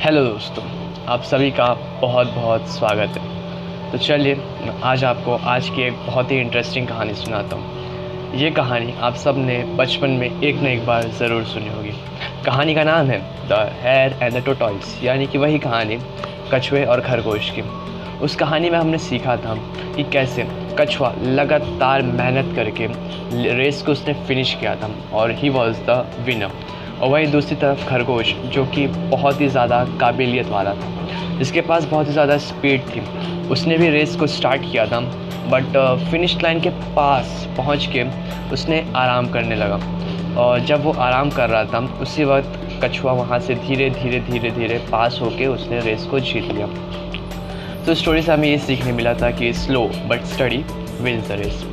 Hello दोस्तों, आप सभी का बहुत बहुत स्वागत है। तो चलिए आज आपको आज की एक बहुत ही इंटरेस्टिंग कहानी सुनाता हूँ। ये कहानी आप सब ने बचपन में एक न एक बार ज़रूर सुनी होगी। कहानी का नाम है the hare and the tortoise, यानी कि वही कहानी कछुए और खरगोश की। उस कहानी में हमने सीखा था कि कैसे कछुआ लगातार मेहनत करके रेस को उसने फिनिश किया था और ही वॉज द विनर। और वहीं दूसरी तरफ खरगोश, जो कि बहुत ही ज़्यादा काबिलियत वाला था, जिसके पास बहुत ही ज़्यादा स्पीड थी, उसने भी रेस को स्टार्ट किया था। बट फिनिश लाइन के पास पहुंच के उसने आराम करने लगा। और जब वो आराम कर रहा था उसी वक्त कछुआ वहां से धीरे धीरे पास होके उसने रेस को जीत लिया। तो स्टोरी से हमें ये सीखने मिला था कि slow but steady wins the race.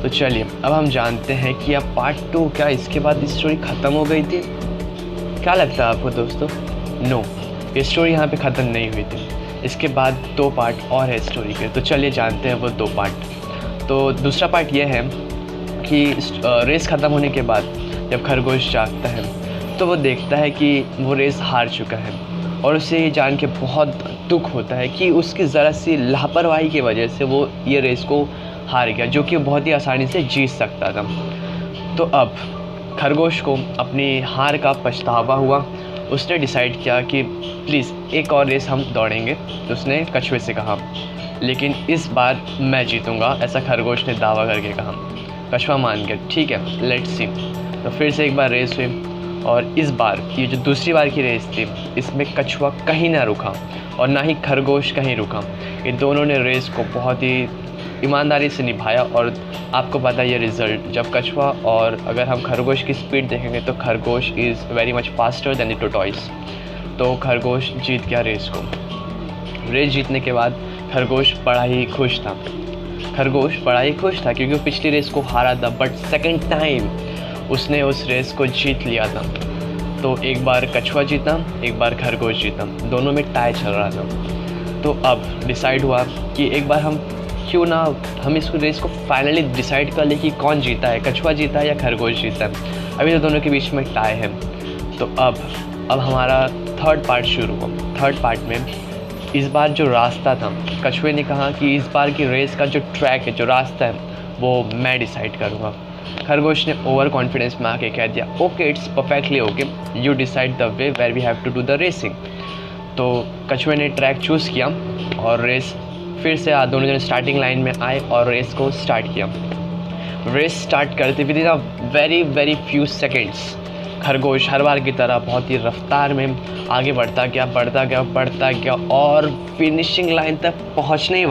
तो चलिए अब हम जानते हैं कि अब पार्ट 2, क्या इसके बाद ये स्टोरी ख़त्म हो गई थी? क्या लगता है आपको दोस्तों? नो, ये स्टोरी यहाँ पे ख़त्म नहीं हुई थी। इसके बाद 2 पार्ट और है स्टोरी के। तो चलिए जानते हैं वो 2 पार्ट। तो दूसरा पार्ट ये है कि रेस ख़त्म होने के बाद जब खरगोश जागता है तो वो देखता है कि वो रेस हार चुका है और उसे ये जान के बहुत दुख होता है कि उसकी ज़रा सी लापरवाही की वजह से वो ये रेस को हार गया, जो कि बहुत ही आसानी से जीत सकता था। तो अब खरगोश को अपनी हार का पछतावा हुआ। उसने डिसाइड किया कि प्लीज़ एक और रेस हम दौड़ेंगे। तो उसने कछुए से कहा, लेकिन इस बार मैं जीतूंगा, ऐसा खरगोश ने दावा करके कहा। कछुआ मान गया, ठीक है लेट्स सी। तो फिर से एक बार रेस हुई और इस बार ये जो दूसरी बार की रेस थी, इसमें कछुआ कहीं ना रुका और ना ही खरगोश कहीं रुका। ये दोनों ने रेस को बहुत ही ईमानदारी से निभाया और आपको पता है ये रिज़ल्ट, जब कछुआ और अगर हम खरगोश की स्पीड देखेंगे तो खरगोश is very much faster than the tortoise. तो खरगोश जीत गया रेस को। रेस जीतने के बाद खरगोश बड़ा ही खुश था। क्योंकि वो पिछली रेस को हारा था, बट सेकेंड टाइम उसने उस रेस को जीत लिया था। तो एक बार कछुआ जीता, एक बार खरगोश जीता, दोनों में टाई चल रहा था। तो अब डिसाइड हुआ कि एक बार क्यों ना हम इस रेस को फाइनली डिसाइड कर ले कि कौन जीता है, कछुआ जीता है या खरगोश जीता है। अभी तो दोनों के बीच में टाई है। तो अब हमारा थर्ड पार्ट शुरू हुआ। थर्ड पार्ट में इस बार जो रास्ता था, कछुए ने कहा कि इस बार की रेस का जो ट्रैक है, जो रास्ता है, वो मैं डिसाइड करूँगा। खरगोश ने ओवर कॉन्फिडेंस में आके कह दिया, okay it's perfectly okay, you decide the way where we have to do the racing. तो कछुए ने ट्रैक चूज़ किया और रेस फिर से दोनों जने स्टार्टिंग लाइन में आए और रेस को स्टार्ट किया। रेस स्टार्ट करते with in very few seconds खरगोश हर बार की तरह बहुत ही रफ्तार में आगे बढ़ता गया और फिनिशिंग लाइन तक पहुंचने ही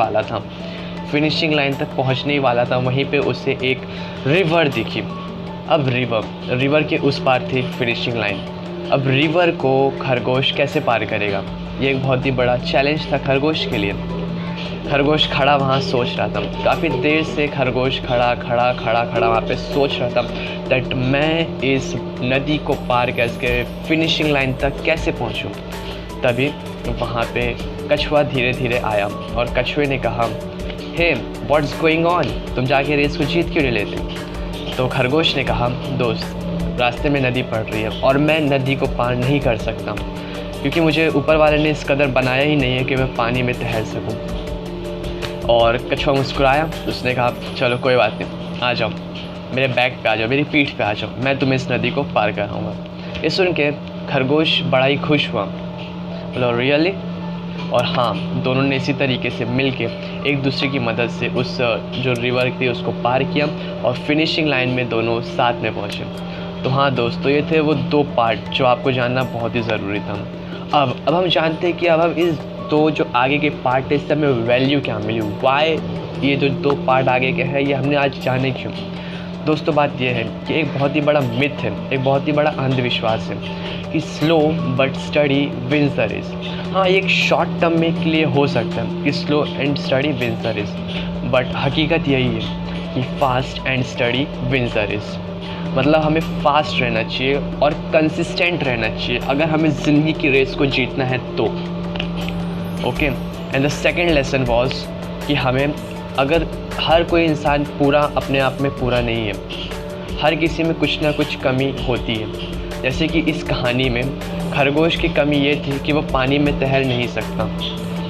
वाला था। वहीं पे उसे एक रिवर दिखी। अब रिवर के उस पार थी फिनिशिंग लाइन। अब रिवर को खरगोश कैसे पार करेगा? ये एक बहुत ही बड़ा चैलेंज था खरगोश के लिए। खरगोश खड़ा वहाँ सोच रहा था। काफ़ी देर से खरगोश खड़ा वहाँ पे सोच रहा था दैट मैं इस नदी को पार करके फिनिशिंग लाइन तक कैसे पहुँचूँ। तभी वहाँ पे कछुआ धीरे धीरे आया और कछुए ने कहा, हे व्हाट्स गोइंग ऑन, तुम जाके रेस को जीत क्यों नहीं लेते? तो खरगोश ने कहा, दोस्त रास्ते में नदी पड़ रही है और मैं नदी को पार नहीं कर सकता क्योंकि मुझे ऊपर वाले ने इस कदर बनाया ही नहीं है कि मैं पानी में तैर सकूं। और कछुआ मुस्कुराया। उसने कहा, चलो कोई बात नहीं, आ जाओ मेरे बैक पे, आ जाओ मेरी पीठ पे, आ जाओ, मैं तुम्हें इस नदी को पार कराऊंगा। ये सुन के खरगोश बड़ा ही खुश हुआ, बोला रियली। और हाँ, दोनों ने इसी तरीके से मिलके एक दूसरे की मदद से उस जो रिवर थी उसको पार किया और फिनिशिंग लाइन में दोनों साथ में पहुँचे। तो हाँ दोस्तों, ये थे वो 2 पार्ट जो आपको जानना बहुत ही ज़रूरी था। अब हम जानते हैं कि अब हम इस 2 जो आगे के पार्ट है इससे हमें वैल्यू क्या मिली, वाई ये जो 2 पार्ट आगे के हैं ये हमने आज जाने क्यों। दोस्तों बात ये है कि एक बहुत ही बड़ा मिथ है, एक बहुत ही बड़ा अंधविश्वास है कि slow but steady wins the race. हाँ, एक शॉर्ट टर्म में के लिए हो सकता है कि slow and steady wins the race, but हकीकत यही है कि fast and steady wins the race. मतलब हमें फास्ट रहना चाहिए और कंसिस्टेंट रहना चाहिए अगर हमें ज़िंदगी की रेस को जीतना है तो। Okay, and the second lesson was कि हमें, अगर हर कोई इंसान पूरा अपने आप में पूरा नहीं है, हर किसी में कुछ ना कुछ कमी होती है। जैसे कि इस कहानी में खरगोश की कमी ये थी कि वो पानी में तैर नहीं सकता,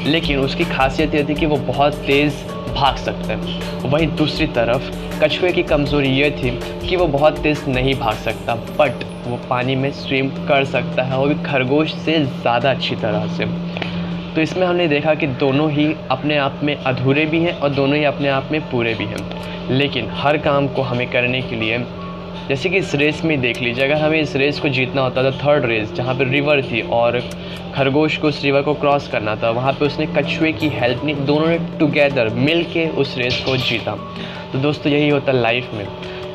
लेकिन उसकी खासियत ये थी कि वो बहुत तेज़ भाग सकता है। वहीं दूसरी तरफ कछुए की कमज़ोरी ये थी कि वो बहुत तेज़ नहीं भाग सकता, बट वो पानी में स्विम कर सकता है, और भी खरगोश से ज़्यादा अच्छी तरह से। तो इसमें हमने देखा कि दोनों ही अपने आप में अधूरे भी हैं और दोनों ही अपने आप में पूरे भी हैं। लेकिन हर काम को हमें करने के लिए, जैसे कि इस रेस में देख लीजिए, अगर हमें इस रेस को जीतना होता था, थर्ड रेस जहाँ पे रिवर थी और खरगोश को उस रिवर को क्रॉस करना था, वहाँ पे उसने कछुए की हेल्प ली, दोनों ने टुगेदर मिल के उस रेस को जीता। तो दोस्तों यही होता है लाइफ में।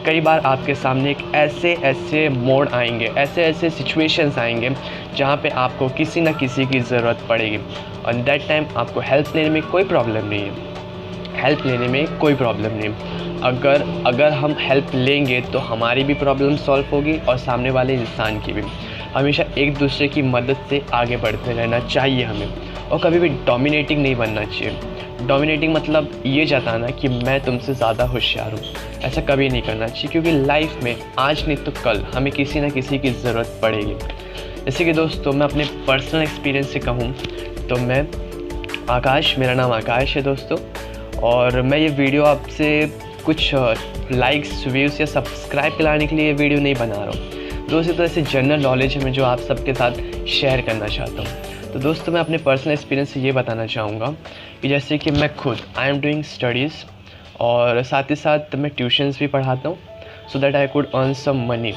कई बार आपके सामने एक ऐसे मोड़ आएंगे, ऐसे सिचुएशंस आएंगे जहाँ पे आपको किसी न किसी की ज़रूरत पड़ेगी, और दैट टाइम आपको हेल्प लेने में कोई प्रॉब्लम नहीं है। हेल्प लेने में कोई प्रॉब्लम नहीं। अगर हम हेल्प लेंगे तो हमारी भी प्रॉब्लम सॉल्व होगी और सामने वाले इंसान की भी। हमेशा एक दूसरे की मदद से आगे बढ़ते रहना चाहिए हमें, और कभी भी डोमिनेटिंग नहीं बनना चाहिए। डोमिनेटिंग मतलब ये जताना कि मैं तुमसे ज़्यादा होशियार हूँ, ऐसा कभी नहीं करना चाहिए, क्योंकि लाइफ में आज नहीं तो कल हमें किसी न किसी की ज़रूरत पड़ेगी। जैसे कि दोस्तों मैं अपने पर्सनल एक्सपीरियंस से कहूँ तो मैं आकाश, मेरा नाम आकाश है दोस्तों, और मैं ये वीडियो आपसे कुछ लाइक्स, व्यूज़ या सब्सक्राइब दिलाने के लिए ये वीडियो नहीं बना रहा हूँ दोस्तों। तो ऐसे जनरल नॉलेज है मैं जो आप सबके साथ शेयर करना चाहता हूँ। तो दोस्तों मैं अपने पर्सनल एक्सपीरियंस से ये बताना चाहूँगा कि जैसे कि मैं खुद आई एम डूइंग स्टडीज़, और साथ ही साथ मैं ट्यूशन्स भी पढ़ाता हूँ, so that I could earn some money.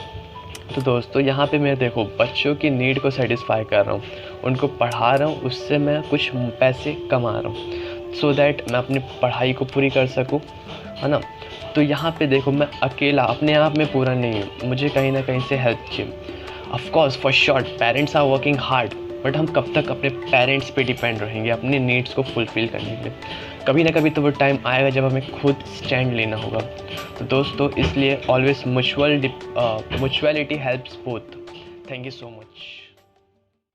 तो दोस्तों यहाँ पे मैं देखो बच्चों की नीड को सेटिस्फाई कर रहा हूँ, उनको पढ़ा रहा हूँ, उससे मैं कुछ पैसे कमा रहा हूँ, सो दैट मैं अपनी पढ़ाई को पूरी कर सकूँ, है ना। तो यहाँ पे देखो मैं अकेला अपने आप में पूरा नहीं हूँ, मुझे कहीं ना कहीं से हेल्प चाहिए। Of course for sure parents are working hard, but हम कब तक अपने पेरेंट्स पे डिपेंड रहेंगे अपने नीड्स को फुलफ़िल करने के लिए? कभी ना कभी तो वो टाइम आएगा जब हमें खुद स्टैंड लेना होगा। तो दोस्तों इसलिए always mutuality helps both. Thank you so much.